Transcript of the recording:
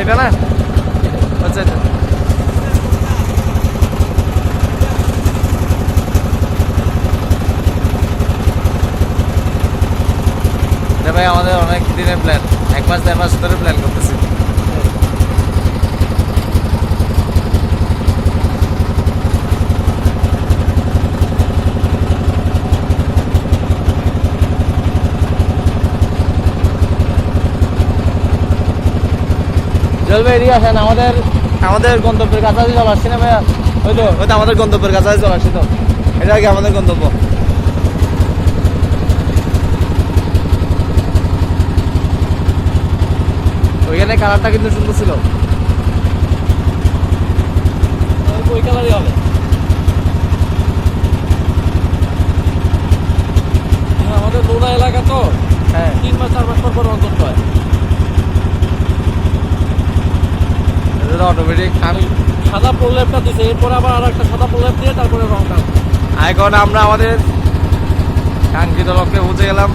এটা না আচ্ছা আচ্ছা ভাই আমাদের অনেক দিনের প্ল্যান 1 মাস 1.5 মাস ধরে প্ল্যান করতেছি চল ভাই এদিকে আসেন আমাদের গন্তব্যের কাছাকাছি চলে আসছি না ভাইয়া ওই তো আমাদের গন্তব্যের কাছাকাছি চলে আসছি তো এটা আগে আমাদের গন্তব্য ওইখানে কালারটা কিন্তু সুন্দর ছিল ওই কালারই হবে আমাদের লোনা এলাকা তো হ্যাঁ 3 মাস 4 মাস পর অন্তত হয় এটা অটোমেটিক আমি সাদা প্রলেপটা দিছে এরপরে আবার আর একটা সাদা প্রলেপ দিয়ে তারপরে রংটা এখন আমরা আমাদের কাঙ্ক্ষিত লক্ষ্যে পৌঁছে গেলাম